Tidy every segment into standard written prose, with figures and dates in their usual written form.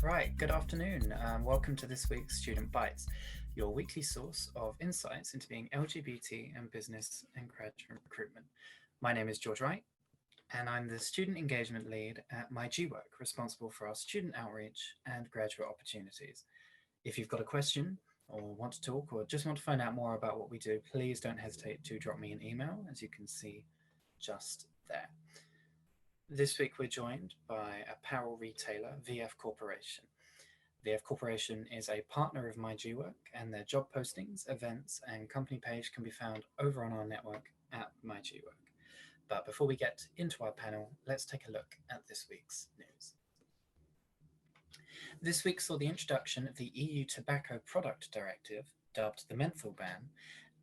Right, good afternoon. Welcome to this week's Student Bites, your weekly source of insights into being LGBT and business and graduate recruitment. My name is George Wright, and I'm the Student Engagement Lead at myGwork, responsible for our student outreach and graduate opportunities. If you've got a question or want to talk or just want to find out more about what we do, please don't hesitate to drop me an email, as you can see just there. This week we're joined by apparel retailer VF Corporation. VF Corporation is a partner of myGwork, and their job postings, events, and company page can be found over on our network at myGwork. But before we get into our panel, let's take a look at this week's news. This week saw the introduction of the EU Tobacco Product Directive, dubbed the menthol ban,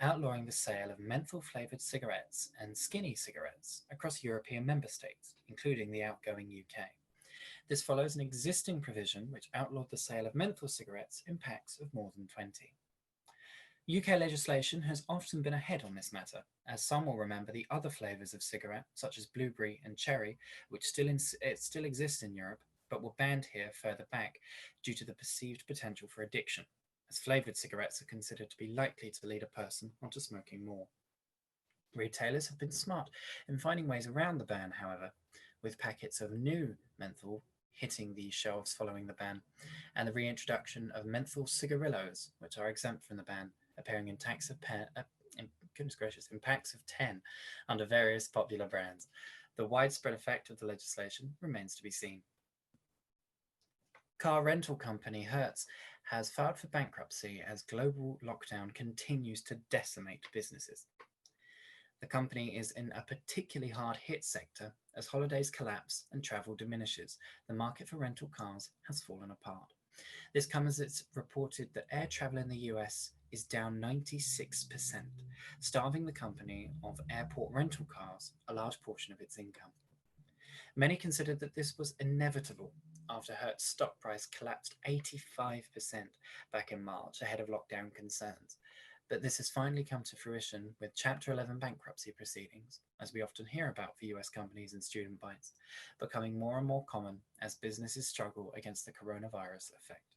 outlawing the sale of menthol-flavoured cigarettes and skinny cigarettes across European member states, including the outgoing UK. This follows an existing provision which outlawed the sale of menthol cigarettes in packs of more than 20. UK legislation has often been ahead on this matter, as some will remember the other flavours of cigarette, such as blueberry and cherry, which still exist in Europe, but were banned here further back due to the perceived potential for addiction, as flavoured cigarettes are considered to be likely to lead a person onto smoking more. Retailers have been smart in finding ways around the ban, however, with packets of new menthol hitting the shelves following the ban, and the reintroduction of menthol cigarillos, which are exempt from the ban, appearing in packs of 10 under various popular brands. The widespread effect of the legislation remains to be seen. Car rental company Hertz has filed for bankruptcy as global lockdown continues to decimate businesses. The company is in a particularly hard-hit sector. As holidays collapse and travel diminishes, the market for rental cars has fallen apart. This comes as it's reported that air travel in the US is down 96%, starving the company of airport rental cars a large portion of its income. Many considered that this was inevitable after Hertz's stock price collapsed 85% back in March ahead of lockdown concerns. But this has finally come to fruition with Chapter 11 bankruptcy proceedings, as we often hear about for US companies and student bites, becoming more and more common as businesses struggle against the coronavirus effect.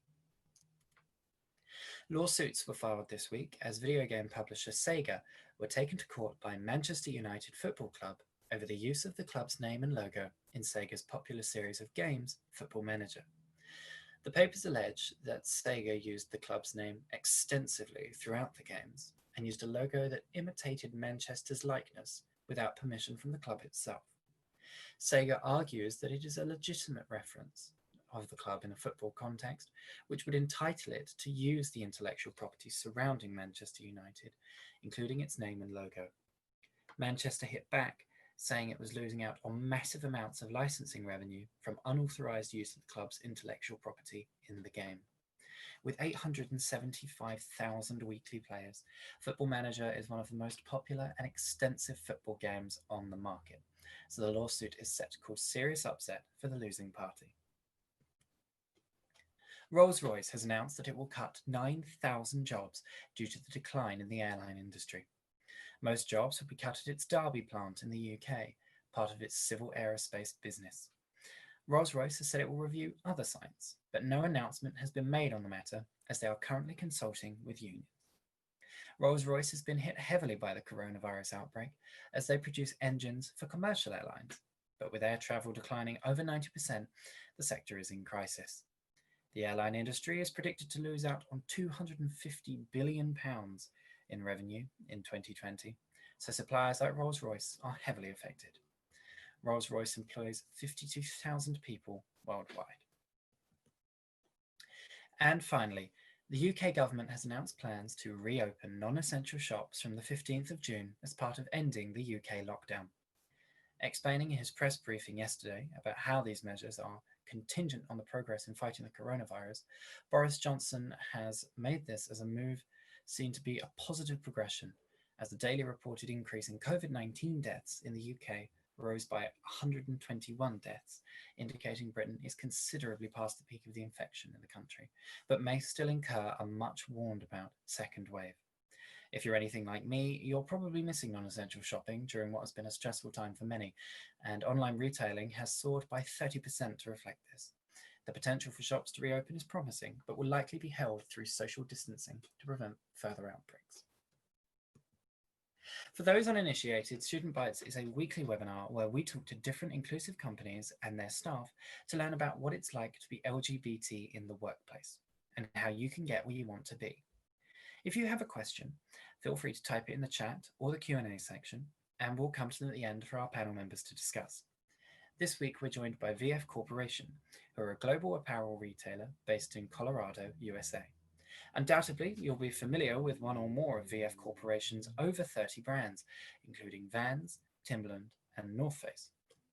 Lawsuits were filed this week as video game publisher Sega were taken to court by Manchester United Football Club over the use of the club's name and logo in Sega's popular series of games, Football Manager. The papers allege that Sega used the club's name extensively throughout the games and used a logo that imitated Manchester's likeness without permission from the club itself. Sega argues that it is a legitimate reference of the club in a football context, which would entitle it to use the intellectual property surrounding Manchester United, including its name and logo. Manchester hit back, saying it was losing out on massive amounts of licensing revenue from unauthorized use of the club's intellectual property in the game. With 875,000 weekly players, Football Manager is one of the most popular and extensive football games on the market, so the lawsuit is set to cause serious upset for the losing party. Rolls-Royce has announced that it will cut 9,000 jobs due to the decline in the airline industry. Most jobs will be cut at its Derby plant in the UK, part of its civil aerospace business. Rolls-Royce has said it will review other sites, but no announcement has been made on the matter as they are currently consulting with unions. Rolls-Royce has been hit heavily by the coronavirus outbreak as they produce engines for commercial airlines, but with air travel declining over 90%, the sector is in crisis. The airline industry is predicted to lose out on £250 billion in revenue in 2020, so suppliers like Rolls-Royce are heavily affected. Rolls-Royce employs 52,000 people worldwide. And finally, the UK government has announced plans to reopen non-essential shops from the 15th of June as part of ending the UK lockdown. Explaining in his press briefing yesterday about how these measures are contingent on the progress in fighting the coronavirus, Boris Johnson has made this as a move seen to be a positive progression, as the daily reported increase in COVID-19 deaths in the UK rose by 121 deaths, indicating Britain is considerably past the peak of the infection in the country, but may still incur a much warned about second wave. If you're anything like me, you're probably missing non-essential shopping during what has been a stressful time for many, and online retailing has soared by 30% to reflect this. The potential for shops to reopen is promising, but will likely be held through social distancing to prevent further outbreaks. For those uninitiated, Student Bites is a weekly webinar where we talk to different inclusive companies and their staff to learn about what it's like to be LGBT in the workplace and how you can get where you want to be. If you have a question, feel free to type it in the chat or the Q&A section, and we'll come to them at the end for our panel members to discuss. This week, we're joined by VF Corporation, who are a global apparel retailer based in Colorado, USA. Undoubtedly, you'll be familiar with one or more of VF Corporation's over 30 brands, including Vans, Timberland, and North Face,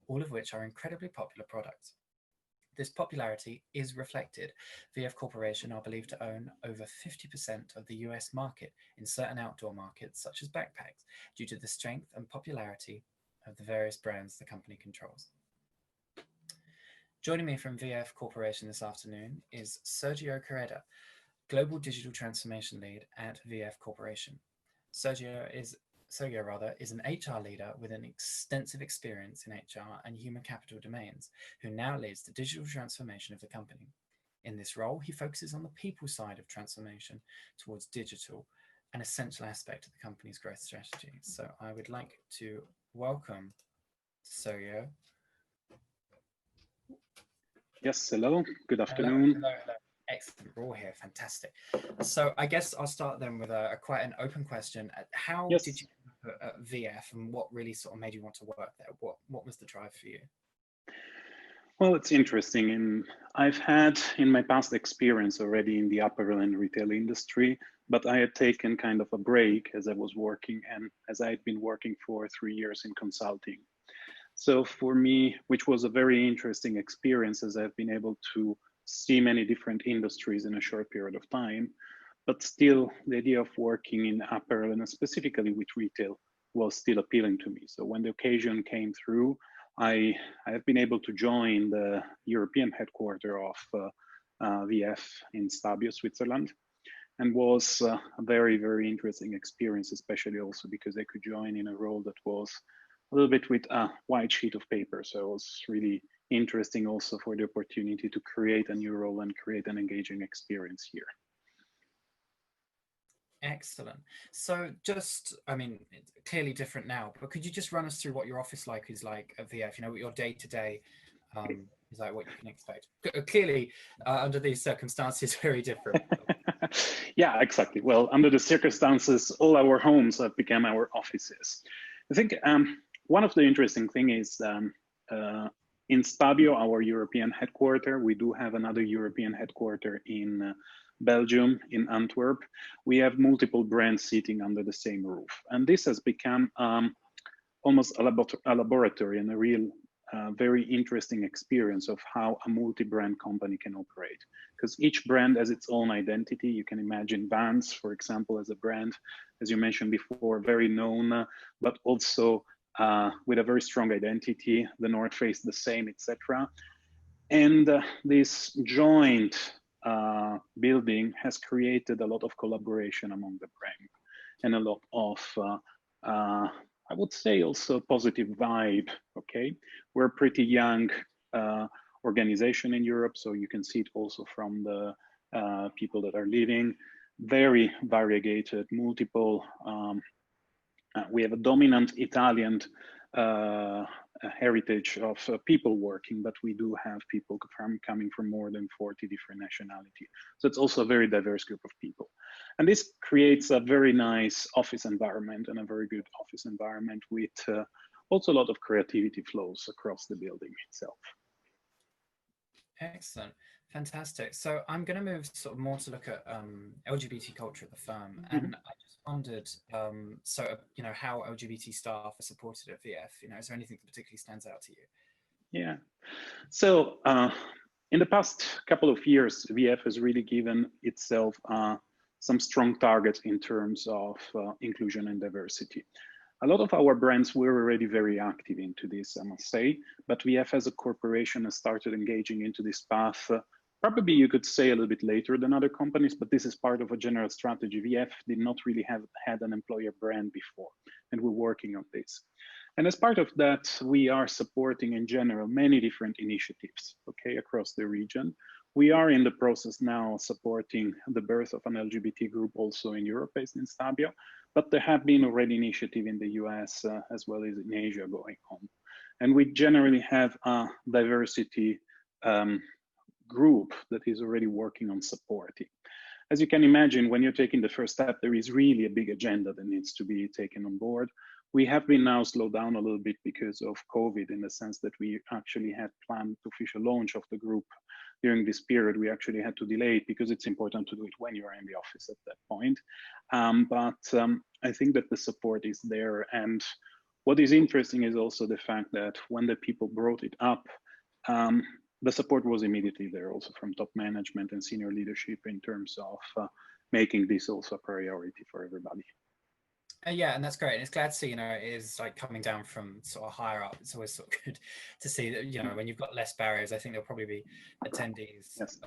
all of which are incredibly popular products. This popularity is reflected. VF Corporation are believed to own over 50% of the US market in certain outdoor markets, such as backpacks, due to the strength and popularity of the various brands the company controls. Joining me from VF Corporation this afternoon is Sergio Correda, Global Digital Transformation Lead at VF Corporation. Sergio is an HR leader with an extensive experience in HR and human capital domains, who now leads the digital transformation of the company. In this role, he focuses on the people side of transformation towards digital, an essential aspect of the company's growth strategy. So I would like to welcome Sergio. Yes, hello, good afternoon. Hello. Excellent, we're all here, fantastic. So I guess I'll start then with a quite an open question. How did you end up at VF, and what really sort of made you want to work there? What was the drive for you? Well, it's interesting, and I've had in my past experience already in the apparel and retail industry, but I had taken kind of a break as I was working and as I had been working for 3 years in consulting. So for me, which was a very interesting experience, as I've been able to see many different industries in a short period of time, but still the idea of working in apparel and specifically with retail was still appealing to me. So when the occasion came through, I have been able to join the European headquarters of VF in Stabio, Switzerland, and was a very, very interesting experience, especially also because I could join in a role that was a little bit with a white sheet of paper. So it was really interesting also for the opportunity to create a new role and create an engaging experience here. Excellent. So just, I mean, it's clearly different now, but could you just run us through what your office is like at VF, you know, what your day-to-day is like, what you can expect? Clearly, under these circumstances, very different. Yeah, exactly. Well, under the circumstances, all our homes have become our offices. I think one of the interesting things is in Stabio, our European headquarters, we do have another European headquarters in Belgium, in Antwerp. We have multiple brands sitting under the same roof. And this has become almost a laboratory and a real very interesting experience of how a multi-brand company can operate. Because each brand has its own identity. You can imagine Vans, for example, as a brand, as you mentioned before, very known, but also with a very strong identity, the North Face the same, etc. And this joint building has created a lot of collaboration among the brand and a lot of, I would say also positive vibe, okay? We're a pretty young organization in Europe, so you can see it also from the people that are leaving, very variegated, multiple, we have a dominant Italian heritage of people working, but we do have people coming from more than 40 different nationalities. So it's also a very diverse group of people. And this creates a very nice office environment and a very good office environment with also a lot of creativity flows across the building itself. Excellent. Fantastic. So I'm going to move sort of more to look at LGBT culture at the firm. And I just wondered, you know, how LGBT staff are supported at VF. You know, is there anything that particularly stands out to you? Yeah. So in the past couple of years, VF has really given itself some strong targets in terms of inclusion and diversity. A lot of our brands were already very active into this, I must say, but VF as a corporation has started engaging into this path, probably you could say a little bit later than other companies, but this is part of a general strategy. VF did not really have had an employer brand before, and we're working on this. And as part of that, we are supporting in general many different initiatives, okay, across the region. We are in the process now supporting the birth of an LGBT group also in Europe, based in Stabio, but there have been already initiatives in the US as well as in Asia going on. And we generally have a diversity group that is already working on supporting. As you can imagine, when you're taking the first step, there is really a big agenda that needs to be taken on board. We have been now slowed down a little bit because of COVID, in the sense that we actually had planned the official launch of the group during this period. We actually had to delay it because it's important to do it when you're in the office at that point. But I think that the support is there. And what is interesting is also the fact that when the people brought it up, the support was immediately there also from top management and senior leadership in terms of making this also a priority for everybody. Yeah, and that's great. And it's glad to see, it is like coming down from sort of higher up. It's always sort of good to see that, when you've got less barriers, I think there'll probably be attendees Yes.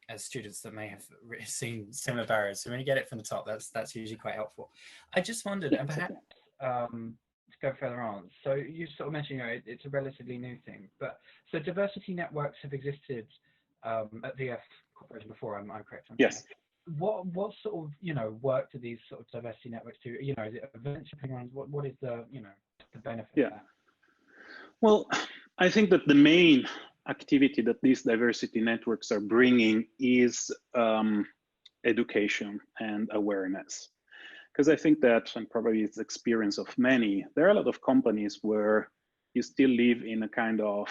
as students that may have seen similar barriers. So when you get it from the top, that's usually quite helpful. I just wondered, and perhaps to go further on. So you sort of mentioned, it's a relatively new thing, but so diversity networks have existed at VF Corporation before. I'm correct? Yes. What sort of work do these sort of diversity networks do? Is it events, programs? What is the the benefit? Yeah. Well, I think that the main activity that these diversity networks are bringing is education and awareness. Because I think that, and probably it's the experience of many, there are a lot of companies where you still live in a kind of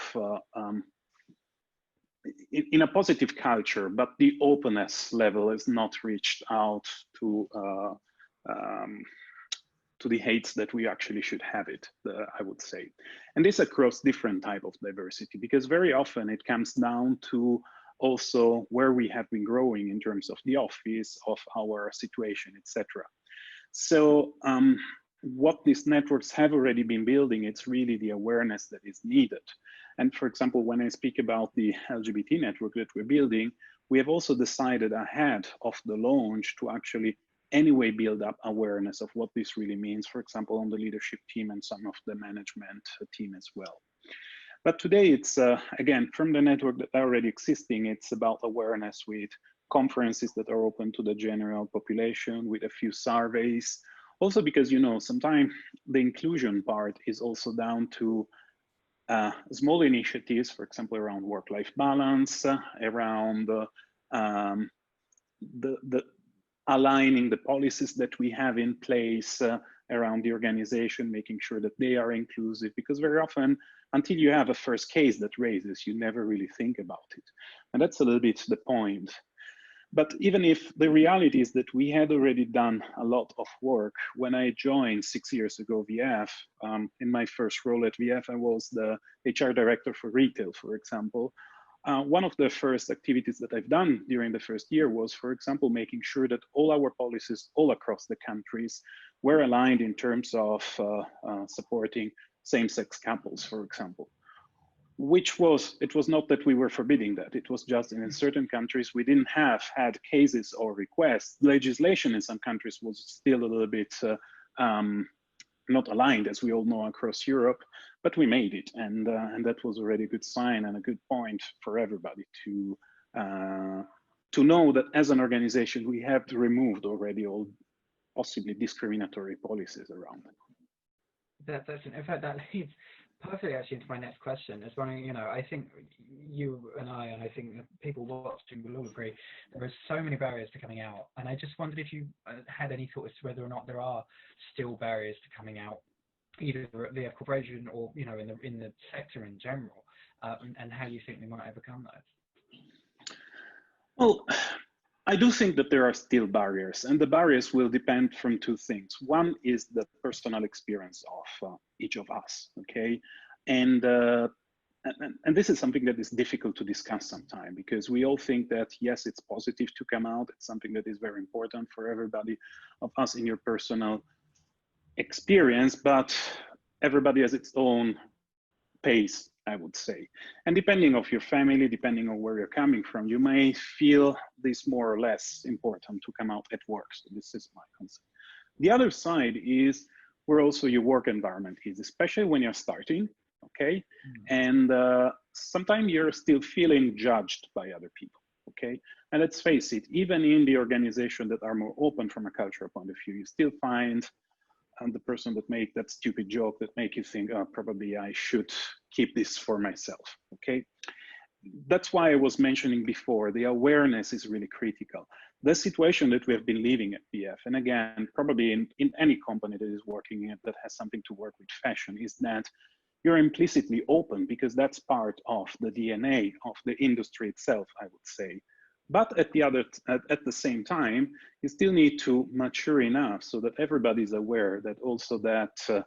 in a positive culture, but the openness level is not reached out to the heights that we actually should have it, I would say. And this across different type of diversity, because very often it comes down to also where we have been growing in terms of the office, of our situation, etc. So what these networks have already been building, it's really the awareness that is needed. And for example, when I speak about the LGBT network that we're building, we have also decided ahead of the launch to actually anyway build up awareness of what this really means, for example, on the leadership team and some of the management team as well. But today it's, again, from the network that are already existing, it's about awareness with conferences that are open to the general population, with a few surveys. Also because, sometimes the inclusion part is also down to small initiatives, for example, around work-life balance, around the aligning the policies that we have in place around the organization, making sure that they are inclusive, because very often, until you have a first case that raises, you never really think about it. And that's a little bit the point. But even if the reality is that we had already done a lot of work, when I joined 6 years ago VF, in my first role at VF, I was the HR director for retail, for example. One of the first activities that I've done during the first year was, for example, making sure that all our policies all across the countries were aligned in terms of supporting same-sex couples, for example. It was not that we were forbidding that. It was just in certain countries, we didn't have had cases or requests. Legislation in some countries was still a little bit not aligned, as we all know, across Europe, but we made it. And that was already a good sign and a good point for everybody to know that as an organization, we have removed already all possibly discriminatory policies around it. In fact, that leads perfectly actually into my next question. Is wondering, I think you and I think people watching will all agree there are so many barriers to coming out, and I just wondered if you had any thought as to whether or not there are still barriers to coming out, either at VF Corporation or in the sector in general, and how you think we might overcome those. Well, I do think that there are still barriers, and the barriers will depend from two things. One is the personal experience of each of us, okay? And this is something that is difficult to discuss sometimes, because we all think that, yes, it's positive to come out. It's something that is very important for everybody of us in your personal experience, but everybody has its own pace, I would say. And depending on your family, depending on where you're coming from, you may feel this more or less important to come out at work. So this is my concept. The other side is where also your work environment is, especially when you're starting, okay? Mm. And sometimes you're still feeling judged by other people, okay? And let's face it, even in the organization that are more open from a cultural point of view, you still find the person that make that stupid joke that make you think, oh, probably I should keep this for myself, okay? That's why I was mentioning before, the awareness is really critical. The situation that we have been living at BF, and again, probably in any company that is working in, that has something to work with fashion, is that you're implicitly open because that's part of the DNA of the industry itself, I would say. But at the same time, you still need to mature enough so that everybody's aware that also that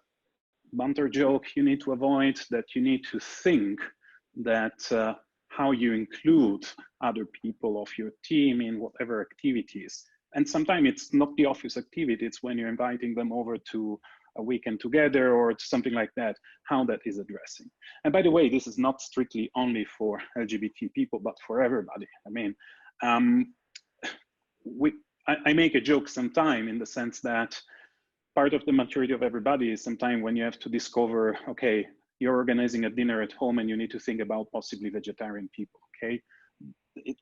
banter joke you need to avoid, that you need to think that how you include other people of your team in whatever activities. And sometimes it's not the office activity, it's when you're inviting them over to a weekend together or something like that, how that is addressing. And by the way, this is not strictly only for LGBT people, but for everybody. I mean, I make a joke sometime in the sense that part of the maturity of everybody is sometime when you have to discover, okay, you're organizing a dinner at home and you need to think about possibly vegetarian people, okay?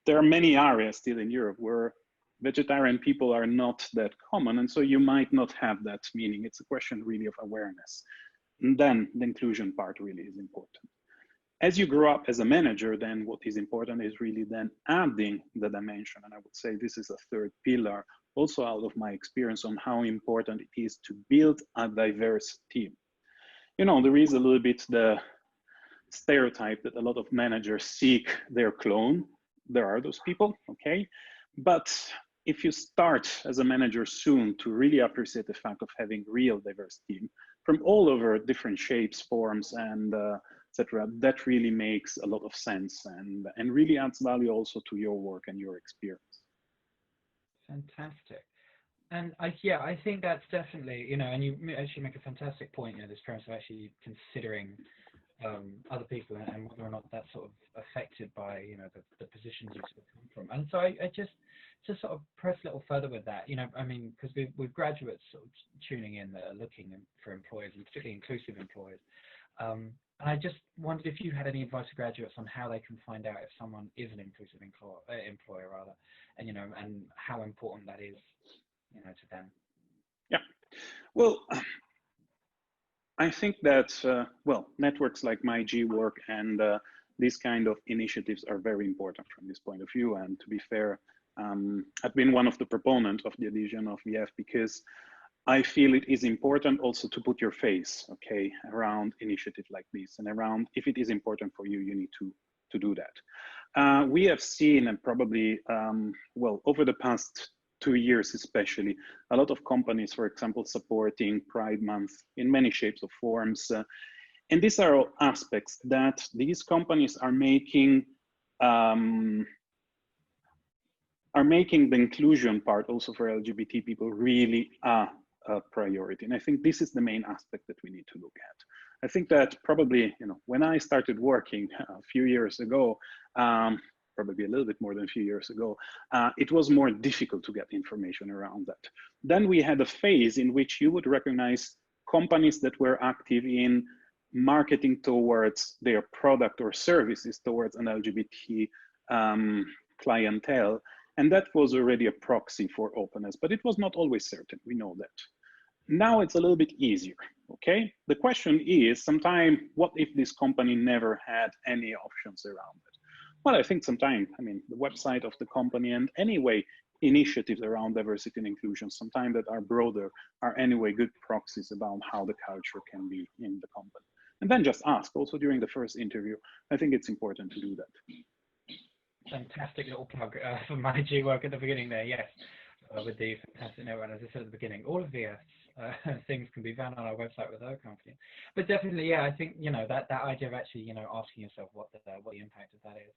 There are many areas still in Europe where vegetarian people are not that common, and so you might not have that meaning. It's a question really of awareness. And then the inclusion part really is important. As you grow up as a manager, then what is important is really then adding the dimension. And I would say this is a third pillar, also out of my experience on how important it is to build a diverse team. You know, there is a little bit the stereotype that a lot of managers seek their clone. There are those people, okay? But if you start as a manager soon to really appreciate the fact of having real diverse team from all over different shapes, forms, and etc., that really makes a lot of sense and really adds value also to your work and your experience. Fantastic. And I think that's definitely, and you actually make a fantastic point, this premise of actually considering other people and whether or not that's sort of affected by, the positions you sort of come from. And so I just to sort of press a little further with that, I mean, because we've graduates sort of tuning in that are looking for employers, and particularly inclusive employers. And I just wondered if you had any advice to graduates on how they can find out if someone is an inclusive employer rather, and and how important that is, to them. Yeah, well, I think that networks like myGwork and these kind of initiatives are very important from this point of view. And to be fair, I've been one of the proponents of the adhesion of VF because I feel it is important also to put your face, okay, around initiatives like this and around if it is important for you, you need to do that. We have seen, and probably, over the past 2 years especially, a lot of companies, for example, supporting Pride Month in many shapes or forms. And these are all aspects that these companies are making the inclusion part also for LGBT people really a priority. And I think this is the main aspect that we need to look at. I think that probably, when I started working a few years ago, probably a little bit more than a few years ago, it was more difficult to get information around that. Then we had a phase in which you would recognize companies that were active in marketing towards their product or services towards an LGBT clientele. And that was already a proxy for openness, but it was not always certain, we know that. Now it's a little bit easier, okay? The question is, sometimes, what if this company never had any options around it? Well, I think sometimes, the website of the company and anyway, initiatives around diversity and inclusion, sometimes that are broader, are anyway good proxies about how the culture can be in the company. And then just ask, also during the first interview, I think it's important to do that. Fantastic little plug for myGwork at the beginning there, yes. With the fantastic note, and as I said at the beginning, all of the things can be found on our website with our company. But definitely, I think that idea of actually asking yourself what the impact of that is,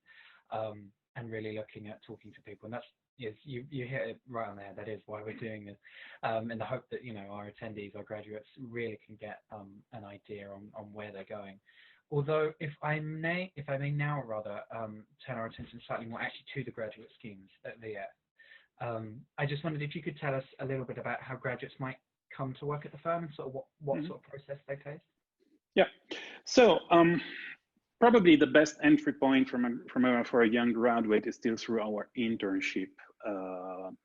and really looking at talking to people, and that's you hit it right on there. That is why we're doing this, in the hope that our attendees, our graduates, really can get an idea on where they're going. Although, if I may now rather turn our attention slightly more actually to the graduate schemes at VF. I just wondered if you could tell us a little bit about how graduates might come to work at the firm, sort of what sort of process they face? Yeah, so probably the best entry point for a young graduate is still through our internship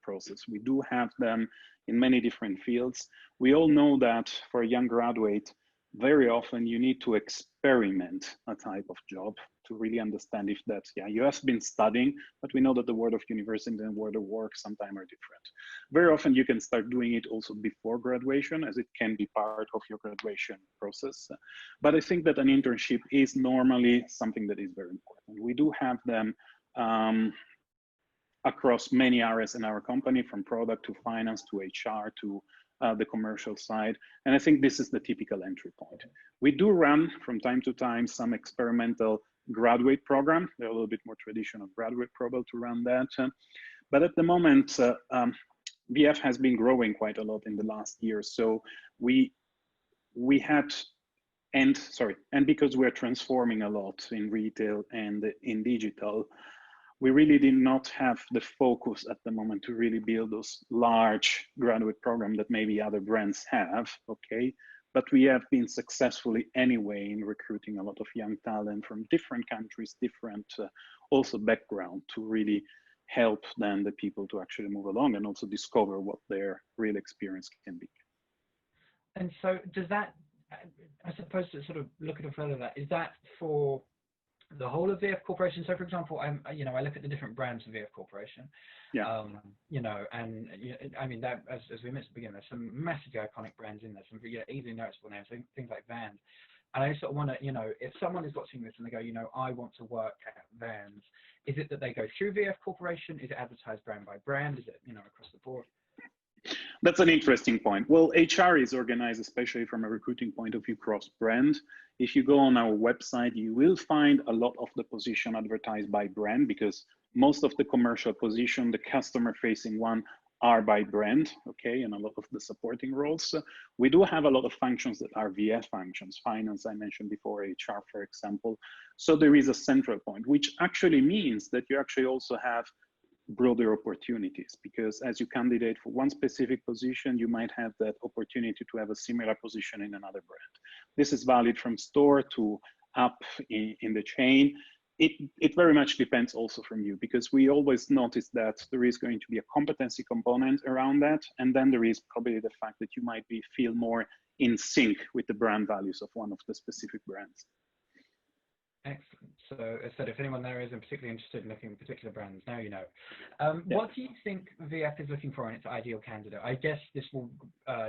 process. We do have them in many different fields. We all know that for a young graduate, very often you need to experiment a type of job to really understand if that, yeah, you have been studying, but we know that the world of university and the world of work sometimes are different. Very often you can start doing it also before graduation, as it can be part of your graduation process. But I think that an internship is normally something that is very important. We do have them across many areas in our company, from product to finance to HR to the commercial side. And I think this is the typical entry point. We do run from time to time some experimental graduate program. They're a little bit more traditional graduate program to run that. But at the moment, VF has been growing quite a lot in the last year. So we had, and because we're transforming a lot in retail and in digital, we really did not have the focus at the moment to really build those large graduate programs that maybe other brands have, okay? But we have been successfully anyway in recruiting a lot of young talent from different countries, different also background, to really help then the people to actually move along and also discover what their real experience can be. And so does that, I suppose, to sort of look at it further, that is that for the whole of VF Corporation? So, for example, I look at the different brands of VF Corporation. Yeah. And I mean, that as we mentioned at the beginning, there's some massively iconic brands in there, some easily noticeable names, things like Vans. And I sort of wonder, if someone is watching this and they go, I want to work at Vans, is it that they go through VF Corporation? Is it advertised brand by brand? Is it, across the board? That's an interesting point. Well, HR is organized, especially from a recruiting point of view, cross-brand. If you go on our website, you will find a lot of the position advertised by brand, because most of the commercial position, the customer-facing one, are by brand, okay, and a lot of the supporting roles. We do have a lot of functions that are VF functions, finance, I mentioned before, HR, for example. So there is a central point, which actually means that you actually also have broader opportunities, because as you candidate for one specific position, you might have that opportunity to have a similar position in another brand. This is valid from store to up in the chain. It very much depends also from you, because we always notice that there is going to be a competency component around that, and then there is probably the fact that you might feel more in sync with the brand values of one of the specific brands. Excellent. So as I said, if anyone there is particularly interested in looking at particular brands, now you know. What do you think VF is looking for in its ideal candidate? I guess this will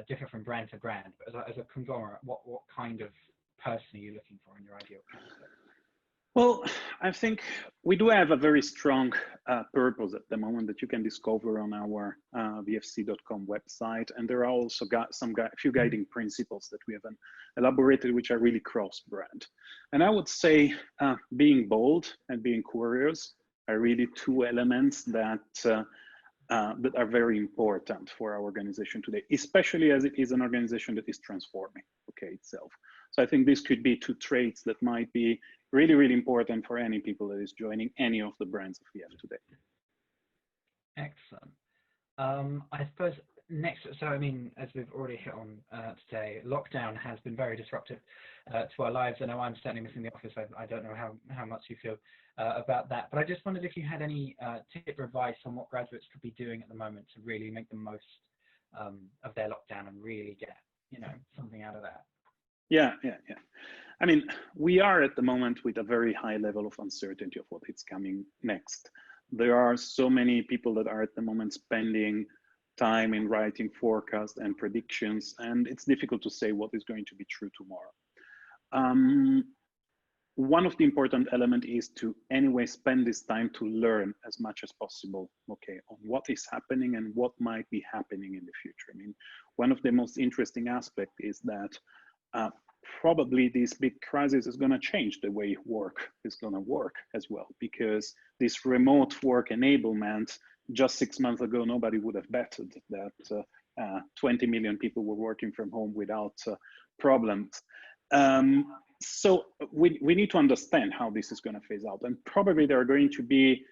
differ from brand to brand, but as a conglomerate, what kind of person are you looking for in your ideal candidate? Well, I think we do have a very strong purpose at the moment that you can discover on our vfc.com website. And there are also a few guiding principles that we have elaborated, which are really cross-brand. And I would say being bold and being curious are really two elements that are very important for our organization today, especially as it is an organization that is transforming, itself. So I think this could be two traits that might be really, really important for any people that is joining any of the brands of VF today. Excellent. I suppose next, so I mean, as we've already hit on today, lockdown has been very disruptive to our lives. I know I'm certainly missing the office. I don't know how much you feel about that, but I just wondered if you had any tip or advice on what graduates could be doing at the moment to really make the most of their lockdown and really get, something out of that. Yeah. I mean, we are at the moment with a very high level of uncertainty of what is coming next. There are so many people that are at the moment spending time in writing forecasts and predictions, and it's difficult to say what is going to be true tomorrow. One of the important elements is to anyway spend this time to learn as much as possible, on what is happening and what might be happening in the future. I mean, one of the most interesting aspects is that probably this big crisis is going to change the way work is going to work as well, because this remote work enablement, just 6 months ago, nobody would have betted that 20 million people were working from home without problems. So we need to understand how this is going to phase out. And probably there are going to be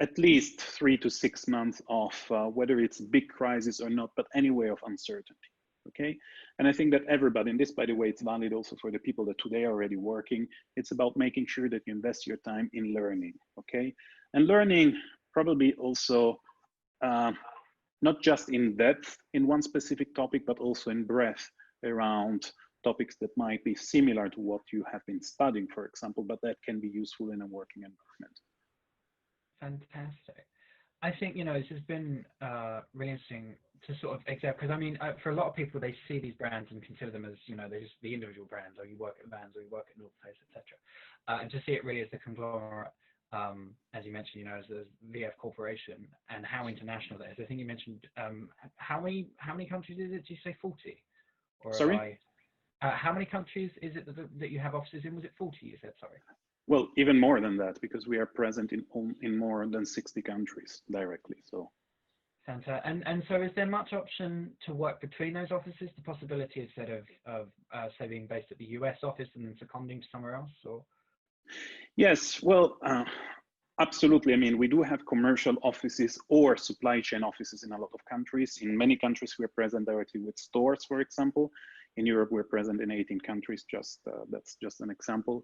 at least 3 to 6 months of whether it's a big crisis or not, but anyway of uncertainty. Okay, and I think that everybody, and this, by the way, it's valid also for the people that today are already working. It's about making sure that you invest your time in learning. Okay, and learning probably also not just in depth in one specific topic, but also in breadth around topics that might be similar to what you have been studying, for example, but that can be useful in a working environment. Fantastic. I think, this has been really interesting to sort of examine, because I mean, for a lot of people, they see these brands and consider them as, they're just the individual brands, or you work at Vans, or you work at North Face, etc. And to see it really as the conglomerate, as you mentioned, as VF Corporation, and how international that is. I think you mentioned, how many countries is it? Did you say 40? Or sorry? How many countries is it that you have offices in? Was it 40, you said, sorry? Well, even more than that, because we are present in more than 60 countries directly. So, and so, is there much option to work between those offices? The possibility instead of say being based at the US office and then seconding to somewhere else, or? Yes, well, absolutely. I mean, we do have commercial offices or supply chain offices in a lot of countries. In many countries, we're present directly with stores, for example. In Europe, we're present in 18 countries. That's just an example.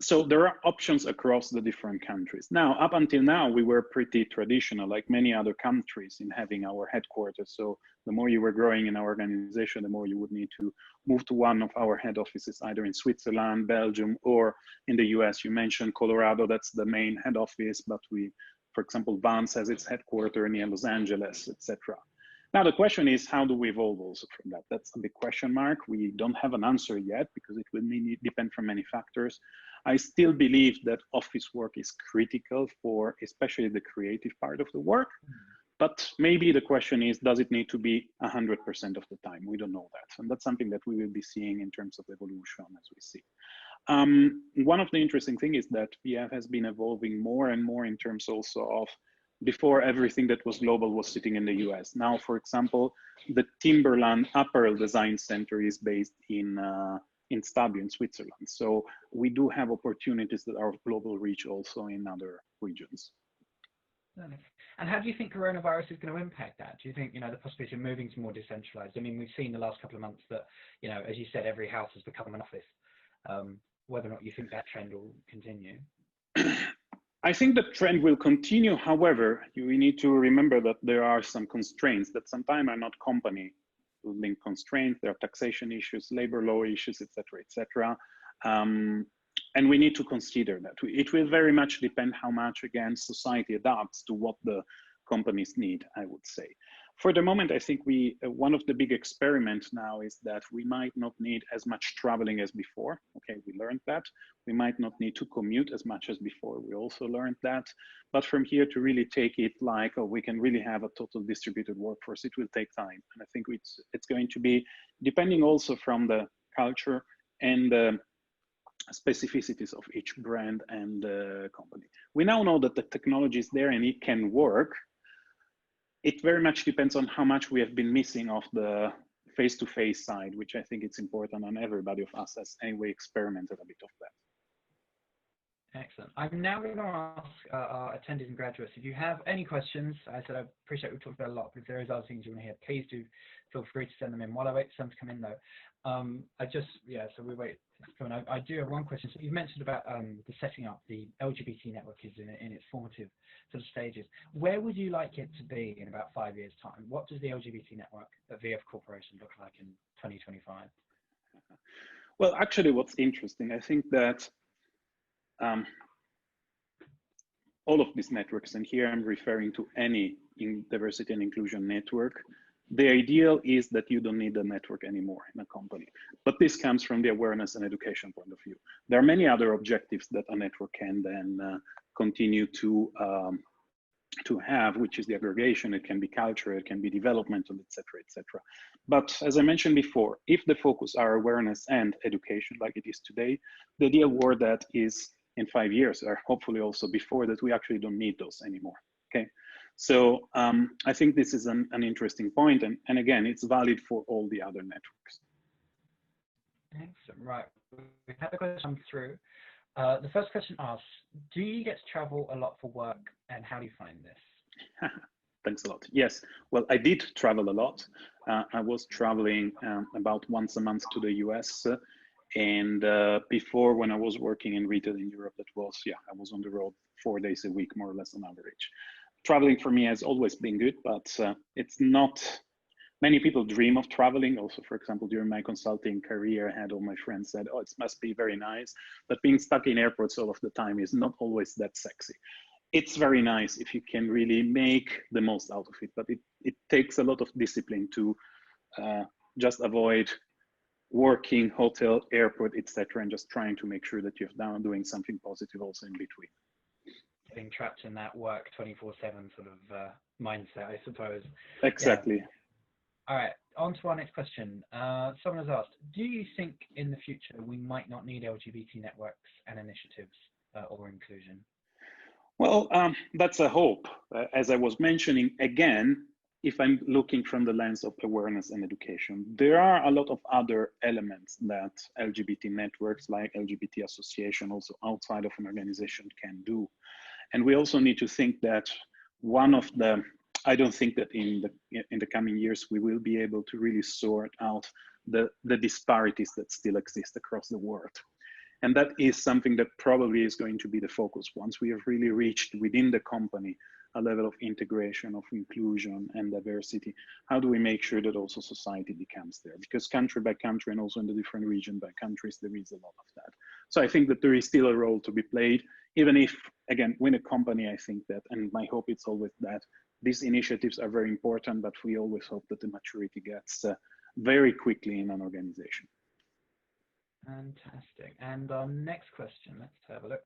So there are options across the different countries. Now, up until now, we were pretty traditional, like many other countries, in having our headquarters. So the more you were growing in our organization, the more you would need to move to one of our head offices, either in Switzerland, Belgium, or in the US. You mentioned Colorado, that's the main head office, but for example, Vans has its headquarters near Los Angeles, etc. Now, the question is, how do we evolve also from that? That's a big question mark. We don't have an answer yet because it will depend from many factors. I still believe that office work is critical for especially the creative part of the work. But maybe the question is, does it need to be 100% of the time? We don't know that. And that's something that we will be seeing in terms of evolution as we see. One of the interesting things is that VF has been evolving more and more in terms also of, before everything that was global was sitting in the US. Now, for example, the Timberland Apparel Design Center is based in Stabio in Switzerland. So we do have opportunities that are of global reach also in other regions. And how do you think coronavirus is going to impact that? Do you think, the possibility of moving to more decentralized? I mean, we've seen the last couple of months that, as you said, every house has become an office. Whether or not you think that trend will continue? I think the trend will continue. However, we need to remember that there are some constraints that sometimes are not company linked constraints. There are taxation issues, labor law issues, etc., etc. And we need to consider that. It will very much depend how much, again, society adapts to what the companies need, I would say. For the moment, I think one of the big experiments now is that we might not need as much traveling as before. Okay, we learned that. We might not need to commute as much as before. We also learned that. But from here to really take it like, oh, we can really have a total distributed workforce, it will take time. And I think it's going to be depending also from the culture and the specificities of each brand and company. We now know that the technology is there and it can work. It very much depends on how much we have been missing of the face-to-face side, which I think it's important, and everybody of us has anyway experimented a bit of that. Excellent. I'm now going to ask our attendees and graduates, if you have any questions. I said I appreciate we've talked about a lot, but if there is other things you want to hear, please do feel free to send them in. While I wait for some to come in though, so we wait to come in. I do have one question. So you've mentioned about the setting up the LGBT network is in its formative sort of stages. Where would you like it to be in about 5 years' time? What does the LGBT network at VF Corporation look like in 2025? Well, actually, what's interesting, I think that all of these networks, and here I'm referring to any diversity and inclusion network, the ideal is that you don't need a network anymore in a company. But this comes from the awareness and education point of view. There are many other objectives that a network can then continue to have, which is the aggregation. It can be culture, it can be developmental, etc., etc. But as I mentioned before, if the focus are awareness and education like it is today, the ideal world that is in 5 years, or hopefully also before that, we actually don't need those anymore. Okay. So I think this is an interesting point, and again, it's valid for all the other networks. Excellent. Right, we had a question come through. The first question asks, do you get to travel a lot for work and how do you find this? Thanks a lot. Yes, well, I did travel a lot. I was traveling about once a month to the US. And before, when I was working in retail in Europe, that was, yeah, I was on the road 4 days a week, more or less on average. Traveling for me has always been good, but it's not, many people dream of traveling. Also, for example, during my consulting career, I had all my friends said, oh, it must be very nice. But being stuck in airports all of the time is not always that sexy. It's very nice if you can really make the most out of it, but it takes a lot of discipline to just avoid working, hotel, airport, etc., and just trying to make sure that you're doing something positive also in between. Getting trapped in that work 24/7 sort of mindset, I suppose. Exactly. Yeah. All right, on to our next question. Someone has asked, do you think in the future we might not need LGBT networks and initiatives or inclusion? Well, that's a hope. As I was mentioning, again, if I'm looking from the lens of awareness and education, there are a lot of other elements that LGBT networks like LGBT association, also outside of an organization, can do. And we also need to think that one of the, I don't think that in the coming years we will be able to really sort out the disparities that still exist across the world. And that is something that probably is going to be the focus once we have really reached within the company a level of integration, of inclusion and diversity. How do we make sure that also society becomes there? Because country by country and also in the different region by countries, there is a lot of that. So I think that there is still a role to be played, even if, again, when a company, I think that, and my hope it's always that, these initiatives are very important, but we always hope that the maturity gets very quickly in an organization. Fantastic. And our next question, let's have a look.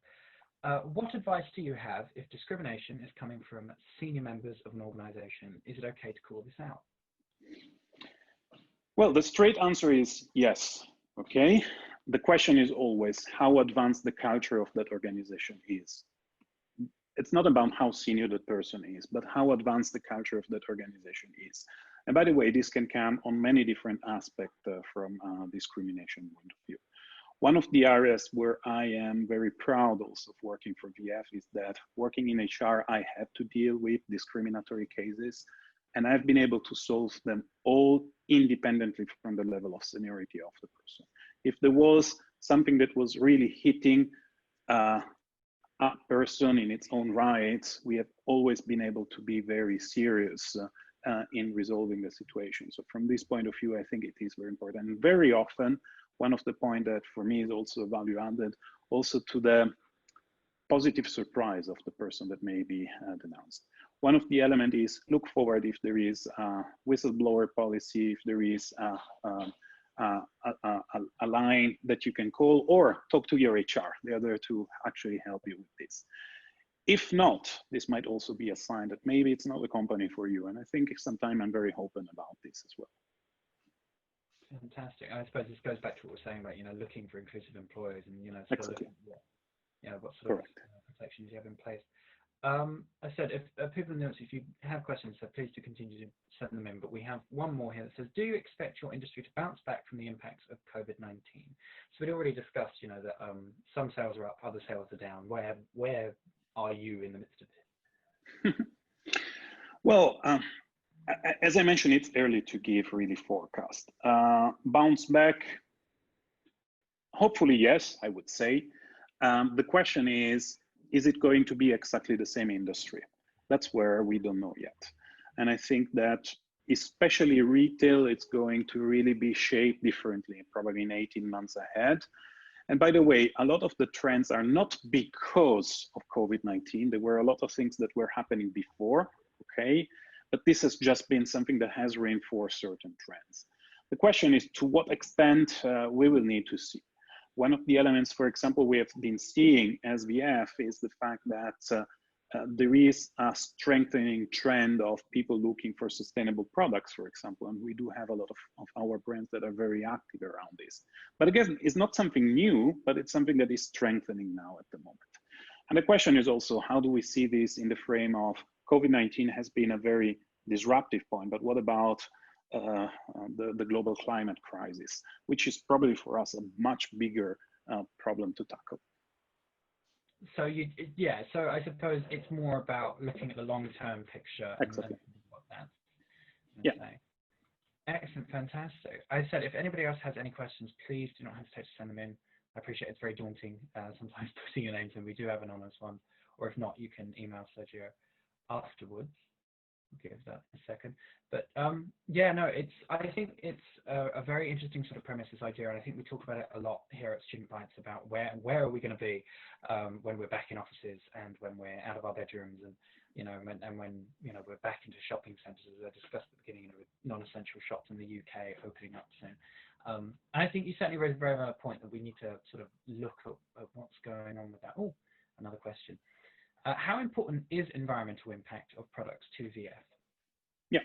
What advice do you have if discrimination is coming from senior members of an organization? Is it okay to call this out? Well, the straight answer is yes. Okay. The question is always how advanced the culture of that organization is. It's not about how senior that person is, but how advanced the culture of that organization is. And by the way, this can come on many different aspects from a discrimination point of view. One of the areas where I am very proud also of working for VF is that working in HR, I had to deal with discriminatory cases, and I've been able to solve them all independently from the level of seniority of the person. If there was something that was really hitting a person in its own rights, we have always been able to be very serious in resolving the situation. So from this point of view, I think it is very important. And very often, one of the points that for me is also value added, also to the positive surprise of the person that may be denounced. One of the elements is look forward if there is a whistleblower policy, if there is a line that you can call, or talk to your HR. They are there to actually help you with this. If not, this might also be a sign that maybe it's not a company for you. And I think sometimes I'm very open about this as well. Fantastic. I suppose this goes back to what we're saying about, looking for inclusive employers and, Exactly. What sort of protections you have in place. I said, if people in the audience, if you have questions, so please do continue to send them in. But we have one more here that says, do you expect your industry to bounce back from the impacts of COVID-19? So we'd already discussed, that some sales are up, other sales are down. Where are you in the midst of it? Well, as I mentioned, it's early to give really forecast. Bounce back, hopefully yes, I would say. The question is it going to be exactly the same industry? That's where we don't know yet. And I think that especially retail, it's going to really be shaped differently, probably in 18 months ahead. And by the way, a lot of the trends are not because of COVID-19. There were a lot of things that were happening before, okay? But this has just been something that has reinforced certain trends. The question is to what extent we will need to see. One of the elements, for example, we have been seeing as VF is the fact that there is a strengthening trend of people looking for sustainable products, for example, and we do have a lot of our brands that are very active around this. But again, it's not something new, but it's something that is strengthening now at the moment. And the question is also, how do we see this in the frame of COVID-19 has been a very disruptive point, but what about the global climate crisis, which is probably for us a much bigger problem to tackle. So yeah. So I suppose it's more about looking at the long-term picture and Exactly. what that's going Yeah. to say. Excellent, fantastic. I said, if anybody else has any questions, please do not hesitate to send them in. I appreciate it's very daunting sometimes putting your names in. We do have anonymous ones, or if not, you can email Sergio afterwards. I'll give that a second. But yeah, no, I think it's a very interesting sort of premise, this idea, and I think we talk about it a lot here at Student Bites about where are we going to be when we're back in offices and when we're out of our bedrooms and when we're back into shopping centres, as I discussed at the beginning, with non-essential shops in the UK opening up soon. And I think you certainly raised a very valid point that we need to sort of look at what's going on with that. Oh, another question. How important is environmental impact of products to VF? Yeah.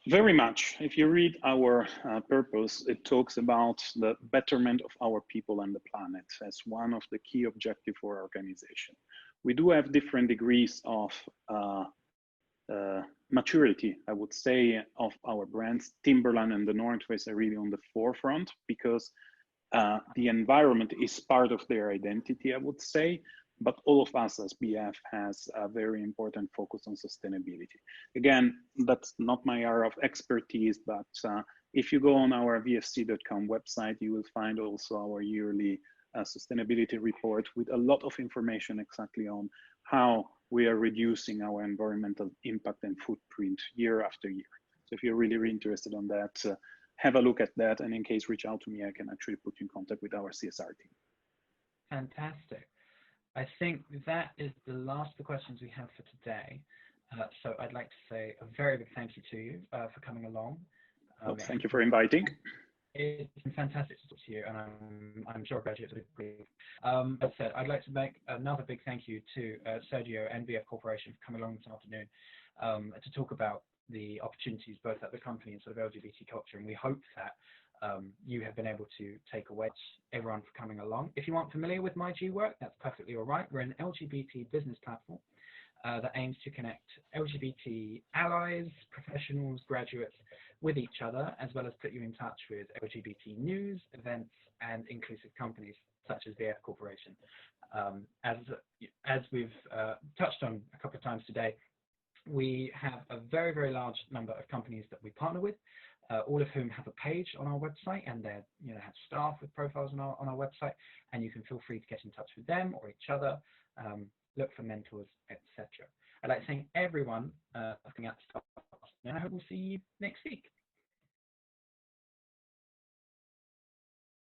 Very much. If you read our purpose, it talks about the betterment of our people and the planet as one of the key objectives for our organization. We do have different degrees of maturity, I would say, of our brands. Timberland and the North Face are really on the forefront because the environment is part of their identity, I would say. But all of us as BF has a very important focus on sustainability. Again, that's not my area of expertise, but if you go on our vfc.com website, you will find also our yearly sustainability report with a lot of information exactly on how we are reducing our environmental impact and footprint year after year. So if you're really, really interested on that, have a look at that. And in case, reach out to me, I can actually put you in contact with our CSR team. Fantastic. I think that is the last of the questions we have for today. So I'd like to say a very big thank you to you for coming along. Well, thank you for inviting. It's been fantastic to talk to you, and I'm sure graduates will agree. As I said, I'd like to make another big thank you to Sergio and VF Corporation for coming along this afternoon to talk about the opportunities both at the company and sort of LGBT culture. And we hope that you have been able to take away everyone for coming along. If you aren't familiar with myGwork, that's perfectly all right. We're an LGBT business platform that aims to connect LGBT allies, professionals, graduates with each other, as well as put you in touch with LGBT news, events, and inclusive companies such as VF Corporation. As we've touched on a couple of times today, we have a very, very large number of companies that we partner with, all of whom have a page on our website, and they have staff with profiles on our website, and you can feel free to get in touch with them or each other, look for mentors, etc. I'd like to thank everyone for coming out to start, and I hope we'll see you next week.